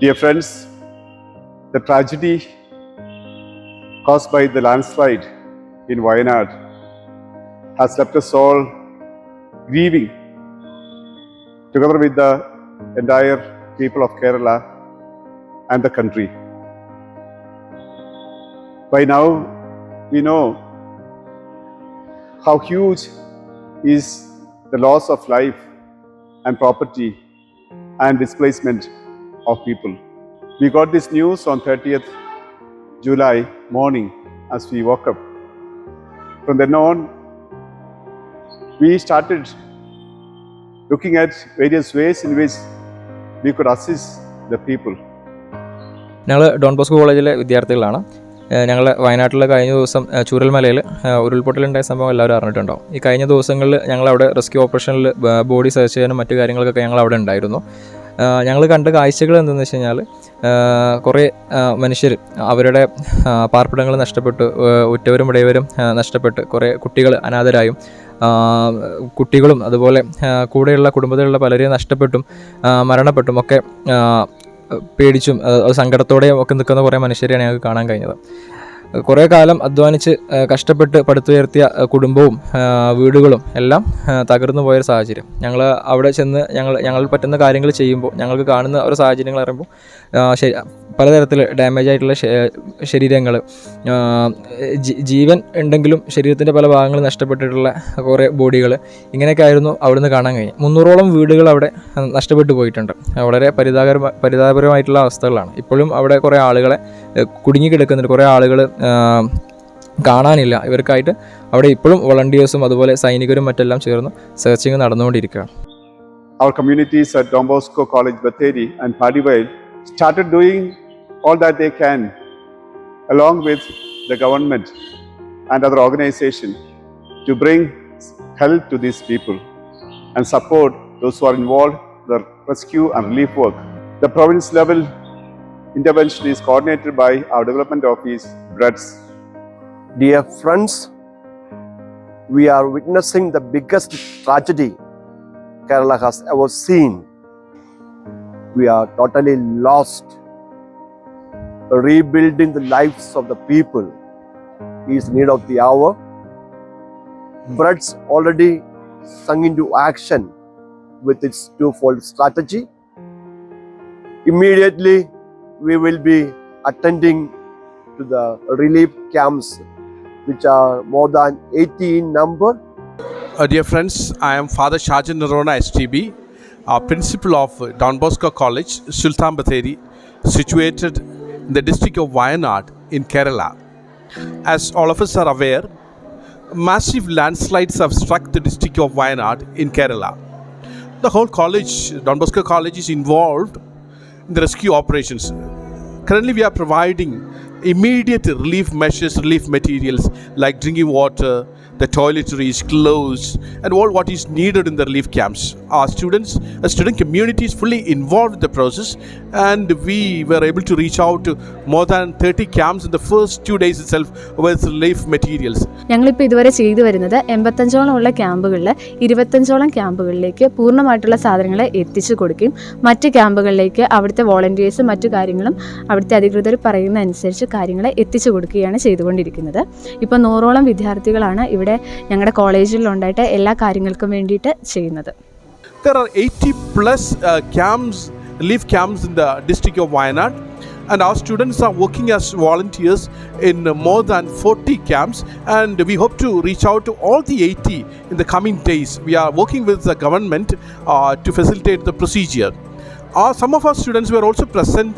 Dear friends, the tragedy caused by the landslide in Wayanad has left us all grieving together with the entire people of Kerala and the country. By now, we know how huge is the loss of life and property and displacement of people. We got this news on 30th July morning as we woke up. From then on, we started looking at various ways in which we could assist the people. ഞങ്ങൾ Don Bosco കോളേജിലെ വിദ്യാർത്ഥികളാണ്. ഞങ്ങൾ വയനാട്ടിൽ കഴിഞ്ഞ ദിവസം ചൂരൽമലയിൽ ഉരുൾപൊട്ടലുണ്ടായ സംഭവം എല്ലാവരും അറിഞ്ഞിട്ടുണ്ടാവും. ഈ കഴിഞ്ഞ ദിവസങ്ങളിൽ ഞങ്ങളവിടെ റെസ്ക്യൂ ഓപ്പറേഷനിൽ ബോഡി സെർച്ച് ചെയ്യാനും മറ്റു കാര്യങ്ങൾക്കൊക്കെ ഞങ്ങൾ അവിടെ ഉണ്ടായിരുന്നു. ഞങ്ങൾ കണ്ട കാഴ്ചകൾ എന്തെന്ന് വെച്ച് കഴിഞ്ഞാൽ കുറേ മനുഷ്യർ അവരുടെ പാർപ്പിടങ്ങൾ നഷ്ടപ്പെട്ടു, ഉറ്റവരും ഇടയവരും നഷ്ടപ്പെട്ട്, കുറേ കുട്ടികൾ അനാഥരായും, കുട്ടികളും അതുപോലെ കൂടെയുള്ള കുടുംബത്തിലുള്ള പലരെയും നഷ്ടപ്പെട്ടും മരണപ്പെട്ടും ഒക്കെ പേടിച്ചും സങ്കടത്തോടെയും ഒക്കെ നിൽക്കുന്ന കുറേ മനുഷ്യരെയാണ് ഞങ്ങൾക്ക് കാണാൻ കഴിഞ്ഞത്. കുറേ കാലം അധ്വാനിച്ച് കഷ്ടപ്പെട്ട് പടുത്തുയർത്തിയ കുടുംബവും വീടുകളും എല്ലാം തകർന്നു പോയൊരു സാഹചര്യം. ഞങ്ങൾ അവിടെ ചെന്ന് ഞങ്ങൾ പറ്റുന്ന കാര്യങ്ങൾ ചെയ്യുമ്പോൾ ഞങ്ങൾക്ക് കാണുന്ന ഒരു സാഹചര്യങ്ങൾ അറിയുമ്പോൾ പലതരത്തിൽ ഡാമേജ് ആയിട്ടുള്ള ശരീരങ്ങൾ, ജീവൻ ഉണ്ടെങ്കിലും ശരീരത്തിൻ്റെ പല ഭാഗങ്ങൾ നഷ്ടപ്പെട്ടിട്ടുള്ള കുറേ ബോഡികൾ, ഇങ്ങനെയൊക്കെ ആയിരുന്നു അവിടുന്ന് കാണാൻ കഴിഞ്ഞത്. 300ഓളം വീടുകൾ അവിടെ നഷ്ടപ്പെട്ടു പോയിട്ടുണ്ട്. വളരെ പരിതാപകരമായിട്ടുള്ള അവസ്ഥകളാണ്. ഇപ്പോഴും അവിടെ കുറേ ആളുകളെ കുടുങ്ങിക്കിടക്കുന്നുണ്ട്. കുറേ ആളുകൾ കാണാനില്ല. ഇവർക്കായിട്ട് അവിടെ ഇപ്പോഴും വോളണ്ടിയേഴ്സും അതുപോലെ സൈനികരും മറ്റെല്ലാം ചേർന്ന് സെർച്ചിങ് നടന്നുകൊണ്ടിരിക്കുകയാണ്. Our communities at Don Bosco College, Batheri and Padivale started doing all that they can along with the government and other organizations to bring help to these people and support those who are involved in the rescue and relief work. The province level intervention is coordinated by our development office, BREDS. Dear friends, we are witnessing the biggest tragedy Kerala has ever seen. We are totally lost. Rebuilding the lives of the people is need of the hour. BREDS already sung into action with its twofold strategy. Immediately, we will be attending to the relief camps, which are more than 80 in number. Dear friends, I am Father Shajan Narona STB, principal of Don Bosco College, Sultan Batheri, situated in the district of Wayanad in Kerala. As all of us are aware, massive landslides have struck the district of Wayanad in Kerala. The whole college, Don Bosco College, is involved in the rescue operations. Currently, we are providing immediate relief measures, relief materials like drinking water, the toiletries, clothes, and all what is needed in the relief camps. Our student community is fully involved in the process, and we were able to reach out to more than 30 camps in the first 2 days itself with relief materials. ഞങ്ങളിപ്പോൾ ഇതുവരെ ചെയ്തു വരുന്നത് 85ഓളം ഉള്ള ക്യാമ്പുകളിൽ 25ഓളം ക്യാമ്പുകളിലേക്ക് പൂർണ്ണമായിട്ടുള്ള സാധനങ്ങളെ എത്തിച്ചു കൊടുക്കുകയും മറ്റ് ക്യാമ്പുകളിലേക്ക് അവിടുത്തെ വോളണ്ടിയേഴ്സും മറ്റു കാര്യങ്ങളും അവിടുത്തെ അധികൃതർ പറയുന്ന അനുസരിച്ച് കാര്യങ്ങളെ എത്തിച്ചു കൊടുക്കുകയാണ് ചെയ്തുകൊണ്ടിരിക്കുന്നത്. ഇപ്പോൾ 100ഓളം വിദ്യാർത്ഥികളാണ് ഇവിടെ ഞങ്ങളുടെ കോളേജിൽ ഉണ്ടായിട്ട് എല്ലാ കാര്യങ്ങൾക്കും വേണ്ടിയിട്ട് ചെയ്യുന്നത്. There are 80 plus camps, relief camps in the district of Wayanad, and our students are working as volunteers in more than 40 camps, and we hope to reach out to all the 80 in the coming days. We are working with the government to facilitate the procedure. Some of our students were also present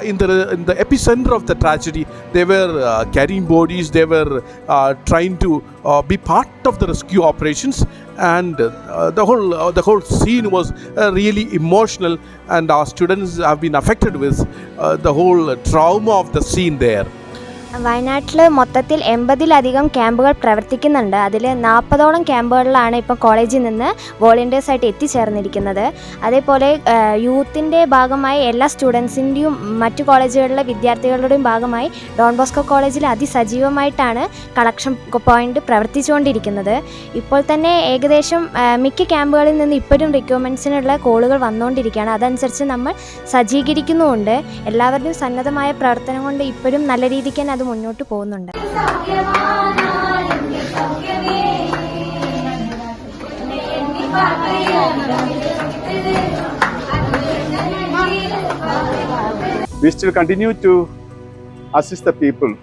in the epicenter of the tragedy. They were carrying bodies. They were trying to be part of the rescue operations, and the whole scene was really emotional. And our students have been affected with the whole trauma of the scene there. വയനാട്ടിൽ മൊത്തത്തിൽ 80-ലധികം ക്യാമ്പുകൾ പ്രവർത്തിക്കുന്നുണ്ട്. അതിൽ 40ഓളം ക്യാമ്പുകളിലാണ് ഇപ്പോൾ കോളേജിൽ നിന്ന് വോളണ്ടിയേഴ്സായിട്ട് എത്തിച്ചേർന്നിരിക്കുന്നത്. അതേപോലെ യൂത്തിൻ്റെ ഭാഗമായി എല്ലാ സ്റ്റുഡൻസിൻ്റെയും മറ്റു കോളേജുകളിലെ വിദ്യാർത്ഥികളുടെയും ഭാഗമായി ഡോൺ ബോസ്കോ കോളേജിൽ അതിസജീവമായിട്ടാണ് കളക്ഷൻ പോയിൻ്റ് പ്രവർത്തിച്ചുകൊണ്ടിരിക്കുന്നത്. ഇപ്പോൾ തന്നെ ഏകദേശം മിക്ക ക്യാമ്പുകളിൽ നിന്ന് ഇപ്പോഴും റിക്വയർമെൻറ്റ്സിനുള്ള കോളുകൾ വന്നുകൊണ്ടിരിക്കുകയാണ്. അതനുസരിച്ച് നമ്മൾ സജ്ജീകരിക്കുന്നുമുണ്ട്. എല്ലാവരുടെയും സന്നദ്ധമായ പ്രവർത്തനം കൊണ്ട് ഇപ്പോഴും നല്ല രീതിക്ക് തന്നെ അത് മുന്നോട്ട് പോകുന്നുണ്ട്. We still continue to assist the people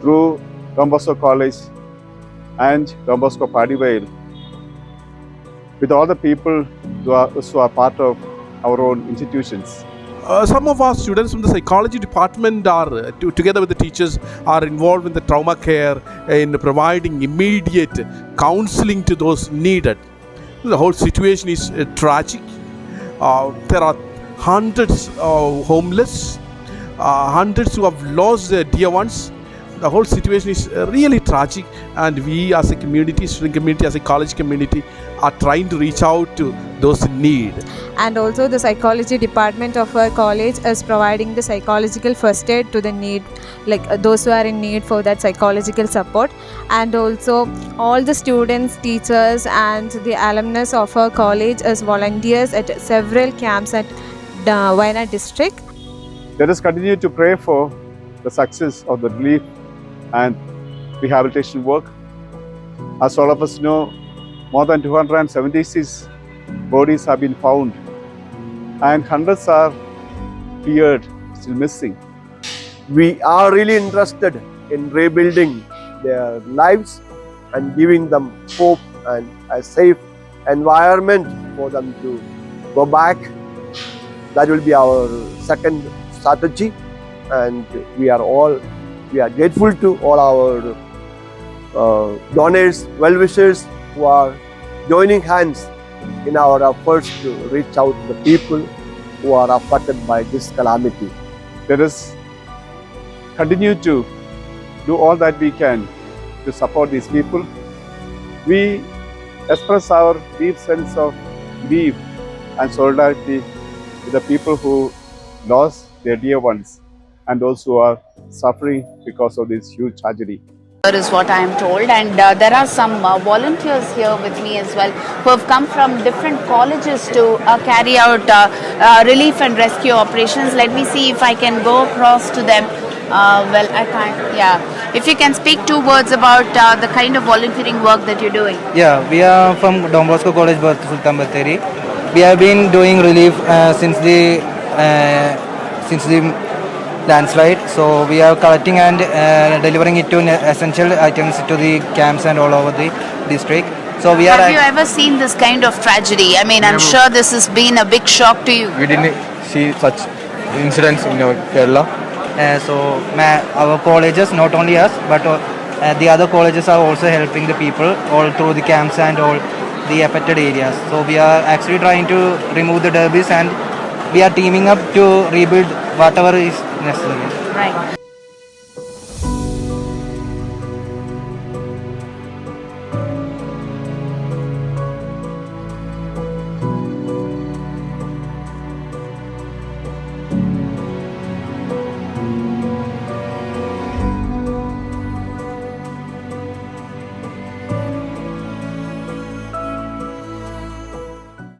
through Don Bosco College and Don Bosco Padivale with all the people who are part of our own institutions. Some of our students from the psychology department are, together with the teachers, are involved in the trauma care in providing immediate counseling to those needed. The whole situation is tragic. There are hundreds of homeless, hundreds who have lost their dear ones. The whole situation is really tragic, and we as a community, student community, as a college community, are trying to reach out to those in need. And also the psychology department of our college is providing the psychological first aid to the need, like those who are in need for that psychological support. And also all the students, teachers and the alumnus of our college as volunteers at several camps at Wayanad district. Let us continue to pray for the success of the relief and rehabilitation work. As all of us know, more than 276 bodies have been found and hundreds are feared still missing. We are really interested in rebuilding their lives and giving them hope and a safe environment for them to go back. That will be our second strategy, and we are grateful to all our donors, well-wishers who are joining hands in our efforts to reach out to the people who are affected by this calamity. Let us continue to do all that we can to support these people. We express our deep sense of grief and solidarity with the people who lost their dear ones and those who are suffering because of this huge tragedy. Is what I am told, and there are some volunteers here with me as well who have come from different colleges to carry out relief and rescue operations. Let me see if I can go across to them. Well, I can't. Yeah, if you can speak 2 words about the kind of volunteering work that you're doing. Yeah, we are from Don Bosco College, Sultan Bathery. We have been doing relief since the landslide. So we are collecting and delivering it to essential items to the camps and all over the district. So we are. Have you ever seen this kind of tragedy? I mean, I'm sure this has been a big shock to you. We didn't see such incidents in Kerala. So our colleges, not only us, but the other colleges are also helping the people all through the camps and all the affected areas. So we are actually trying to remove the debris, and we are teaming up to rebuild whatever is necessary. Right.